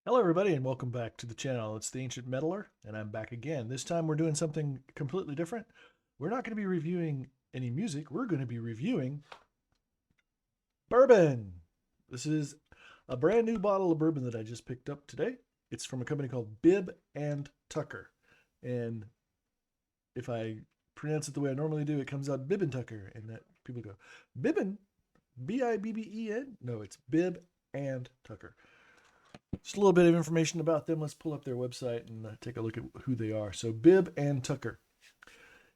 Hello, everybody, and welcome back to the channel. It's the Ancient Meddler, and I'm back again. This time we're doing something completely different. We're not going to be reviewing any music. We're going to be reviewing bourbon. This is a brand new bottle of bourbon that I just picked up today. It's from a company called Bib and Tucker. And if I pronounce it the way I normally do, it comes out Bib Tucker. And that people go, Bibbin? Bibben? No, it's Bib and Tucker. Just a little bit of information about them. Let's pull up their website and take a look at who they are. So Bib and Tucker.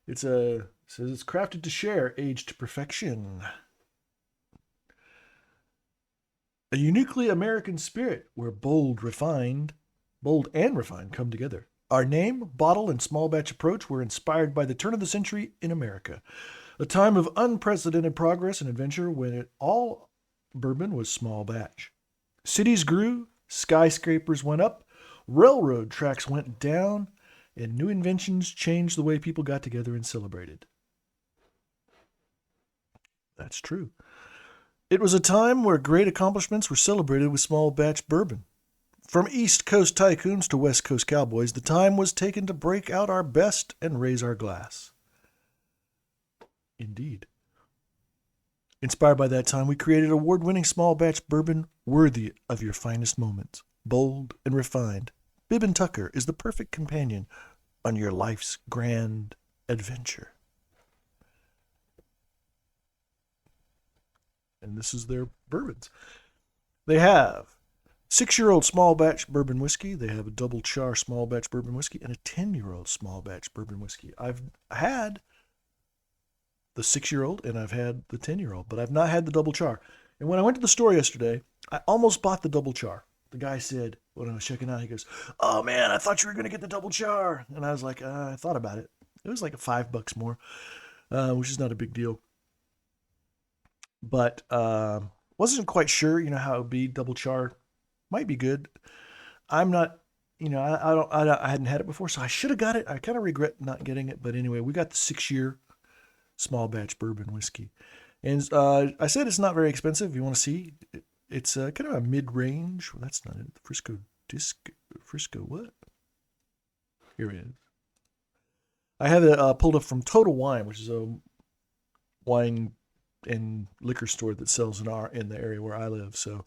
It says it's crafted to share, aged to perfection. A uniquely American spirit where bold and refined come together. Our name, bottle, and small batch approach were inspired by the turn of the century in America, a time of unprecedented progress and adventure when all bourbon was small batch. Cities grew, skyscrapers went up, railroad tracks went down, and new inventions changed the way people got together and celebrated. That's true. It was a time where great accomplishments were celebrated with small batch bourbon. From East Coast tycoons to West Coast cowboys, the time was taken to break out our best and raise our glass. Indeed. Inspired by that time, we created award-winning small batch bourbon worthy of your finest moments. Bold and refined, Bib Tucker is the perfect companion on your life's grand adventure. And this is their bourbons. They have 6-year-old small batch bourbon whiskey. They have a double char small batch bourbon whiskey and a 10-year-old small batch bourbon whiskey. I've had the 6-year-old and I've had the 10-year-old, but I've not had the double char. And when I went to the store yesterday, I almost bought the double char. The guy said, when I was checking out, he goes, "Oh man, I thought you were going to get the double char." And I was like, I thought about it. It was like $5 more, which is not a big deal. But wasn't quite sure, how it would be. Double char might be good. I'm not, I hadn't had it before, so I should have got it. I kind of regret not getting it. But anyway, we got the 6-year small batch bourbon whiskey. And I said it's not very expensive. If you want to see, it's kind of a mid-range. Well, that's not it. Frisco what? Here it is. I have it pulled up from Total Wine, which is a wine and liquor store that sells in the area where I live. So,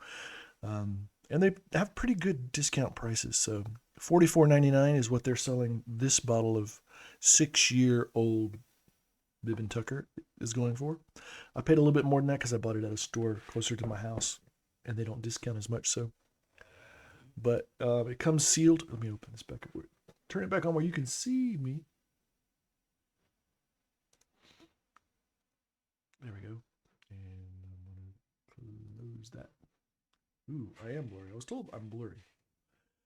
and they have pretty good discount prices. So, $44.99 is what they're selling this bottle of 6-year-old Bib Tucker is going for. I paid a little bit more than that because I bought it at a store closer to my house, and they don't discount as much. So, but it comes sealed. Let me open this back up. Turn it back on where you can see me. There we go. And I'm gonna close that. Ooh, I am blurry. I was told I'm blurry.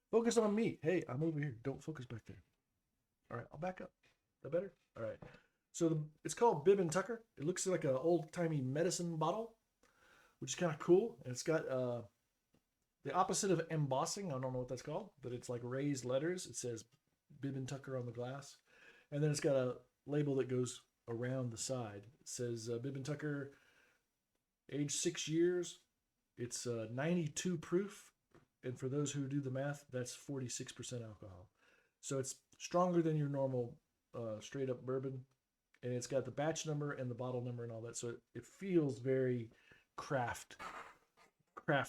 Focus on me. Hey, I'm over here. Don't focus back there. All right, I'll back up. Is that better? All right. So it's called Bib Tucker. It looks like an old-timey medicine bottle, which is kind of cool. And it's got the opposite of embossing. I don't know what that's called, but it's like raised letters. It says Bib Tucker on the glass. And then it's got a label that goes around the side. It says Bib Tucker, age 6 years. It's 92 proof. And for those who do the math, that's 46% alcohol. So it's stronger than your normal straight up bourbon. And it's got the batch number and the bottle number and all that. So it feels very craft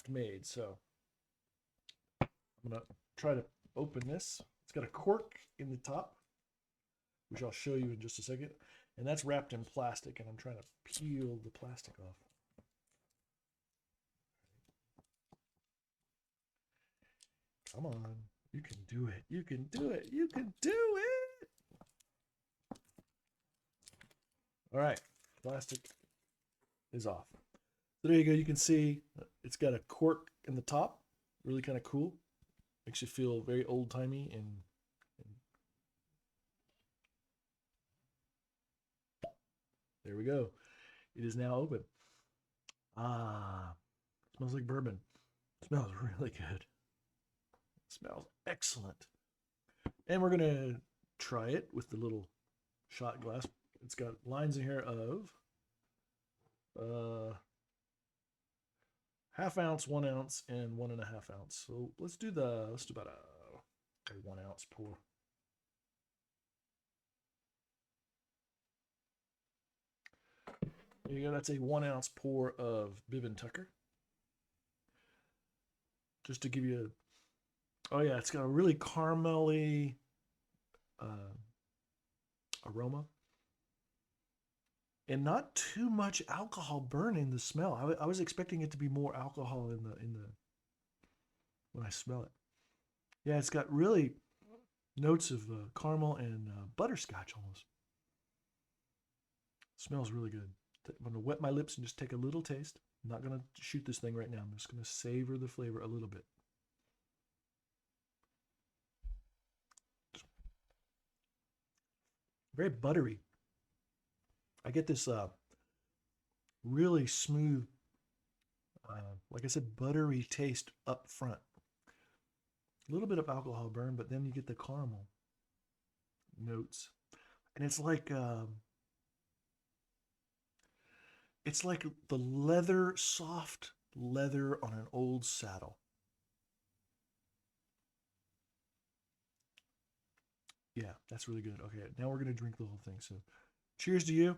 made. So I'm going to try to open this. It's got a cork in the top, which I'll show you in just a second. And that's wrapped in plastic, and I'm trying to peel the plastic off. Come on. You can do it. You can do it. You can do it. All right. Plastic is off. So there you go. You can see it's got a cork in the top. Really kind of cool. Makes you feel very old-timey and there we go. It is now open. Ah, smells like bourbon. Smells really good. Smells excellent. And we're gonna try it with the little shot glass. It's got lines in here of half ounce, 1 ounce, and 1.5 ounce. So let's do about a 1 ounce pour. There you go. That's a 1 ounce pour of Bib Tucker. Just to give you oh yeah, it's got a really caramely uh, aroma, and not too much alcohol burn in the smell. I was expecting it to be more alcohol in the when I smell it. Yeah, it's got really notes of caramel and butterscotch almost. Smells really good. I'm gonna wet my lips and just take a little taste. I'm not gonna shoot this thing right now. I'm just gonna savor the flavor a little bit. Very buttery. I get this really smooth, like I said, buttery taste up front. A little bit of alcohol burn, but then you get the caramel notes, and it's like the leather, soft leather on an old saddle. Yeah, that's really good. Okay, now we're gonna drink the whole thing. So, cheers to you,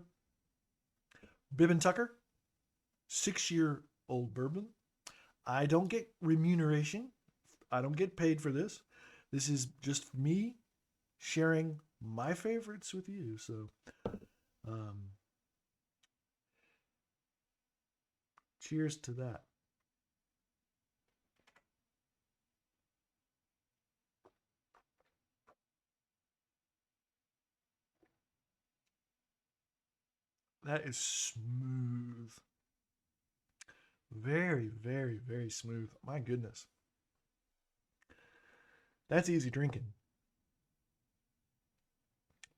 Bib Tucker, 6-year-old bourbon. I don't get remuneration. I don't get paid for this. This is just me sharing my favorites with you. So, um, cheers to that. That is smooth. Very, very, very smooth. My goodness. That's easy drinking.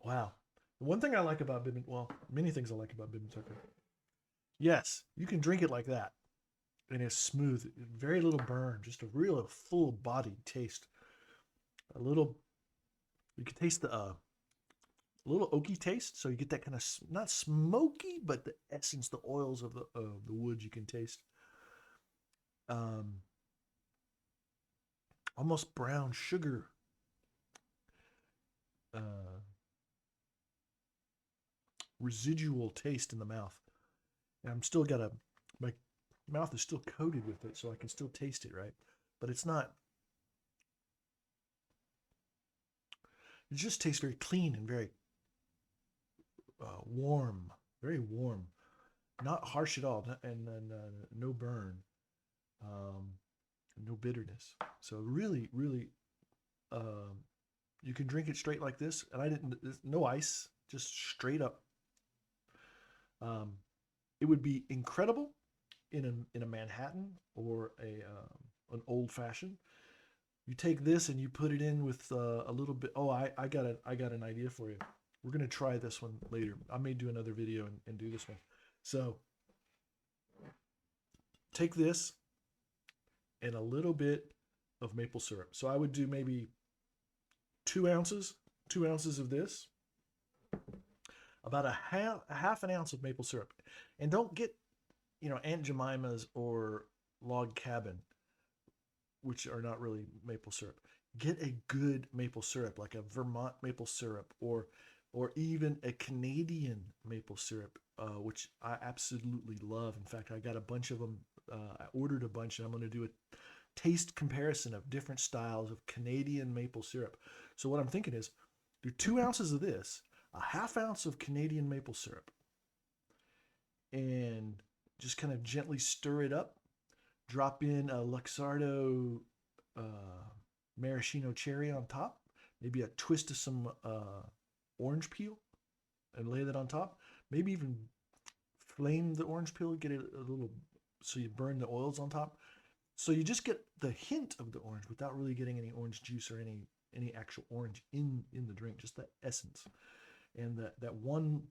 Wow. The one thing I like about Bib, well, many things I like about Bib Tucker. Yes, you can drink it like that, and it's smooth. Very little burn, just a real full bodied taste. A little, you can taste the a little oaky taste, so you get that kind of not smoky, but the essence, the oils of the wood you can taste. Um, Almost brown sugar. Uh, Residual taste in the mouth. And I'm still got my mouth is still coated with it, so I can still taste it, right? But it's not. It just tastes very clean and very warm, very warm, not harsh at all, and no burn, um, no bitterness. So really, really, um, you can drink it straight like this, and I didn't. No ice, just straight up. Um, it would be incredible in a Manhattan or a an old fashioned. You take this and you put it in with a little bit. Oh, I got an idea for you. We're gonna try this one later. I may do another video and do this one. So take this and a little bit of maple syrup. So I would do maybe 2 ounces, 2 ounces of this, about a half an ounce of maple syrup, and don't get Aunt Jemima's or Log Cabin, which are not really maple syrup. Get a good maple syrup, like a Vermont maple syrup, or even a Canadian maple syrup, which I absolutely love. In fact, I got a bunch of them. I ordered a bunch, and I'm going to do a taste comparison of different styles of Canadian maple syrup. So what I'm thinking is, do 2 ounces of this, a half ounce of Canadian maple syrup, and just kind of gently stir it up. Drop in a Luxardo maraschino cherry on top, maybe a twist of some orange peel, and lay that on top. Maybe even flame the orange peel, get it a little so you burn the oils on top. So you just get the hint of the orange without really getting any orange juice or any actual orange in the drink, just that essence. And that one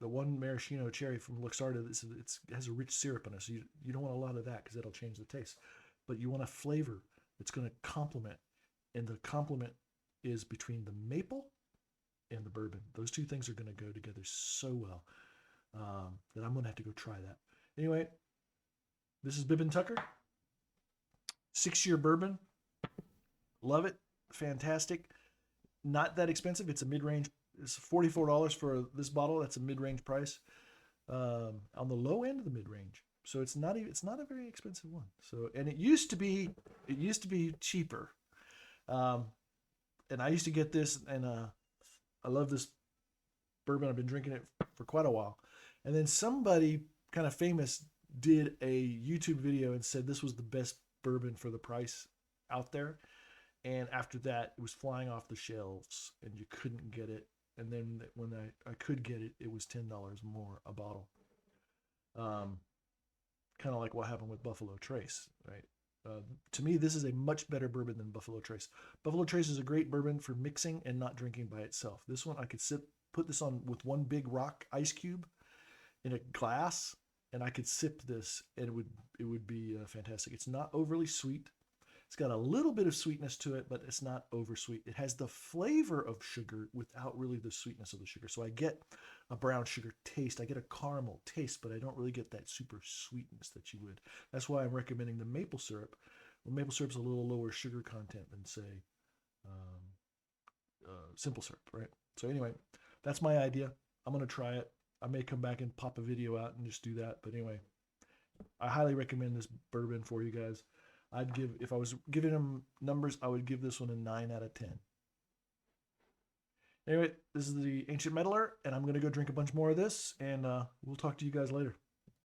the one maraschino cherry from Luxardo, it has a rich syrup in it, so you don't want a lot of that because that'll change the taste. But you want a flavor that's going to complement, and the complement is between the maple and the bourbon. Those two things are going to go together so well that I'm going to have to go try that. Anyway, This is Bib Tucker. 6-year bourbon. Love it. Fantastic. Not that expensive. It's a mid-range. It's $44 for this bottle. That's a mid-range price. On the low end of the mid-range. So it's not a very expensive one. So, and it used to be cheaper. And I used to get this, and I love this bourbon. I've been drinking it for quite a while. And then somebody kind of famous did a YouTube video and said this was the best bourbon for the price out there. And after that, it was flying off the shelves, and you couldn't get it. And then when I could get it, it was $10 more a bottle. Kind of like what happened with Buffalo Trace, right? To me, this is a much better bourbon than Buffalo Trace. Buffalo Trace is a great bourbon for mixing and not drinking by itself. This one, I could put this on with one big rock ice cube in a glass, and I could sip this, and it would be fantastic. It's not overly sweet. It's got a little bit of sweetness to it, but it's not over sweet. It has the flavor of sugar without really the sweetness of the sugar. So I get a brown sugar taste. I get a caramel taste, but I don't really get that super sweetness that you would. That's why I'm recommending the maple syrup. Well, maple syrup's a little lower sugar content than, say, simple syrup, right? So anyway, that's my idea. I'm going to try it. I may come back and pop a video out and just do that. But anyway, I highly recommend this bourbon for you guys. I'd give, if I was giving them numbers, I would give this one a 9 out of 10. Anyway, this is the Ancient Meddler, and I'm going to go drink a bunch more of this, and we'll talk to you guys later.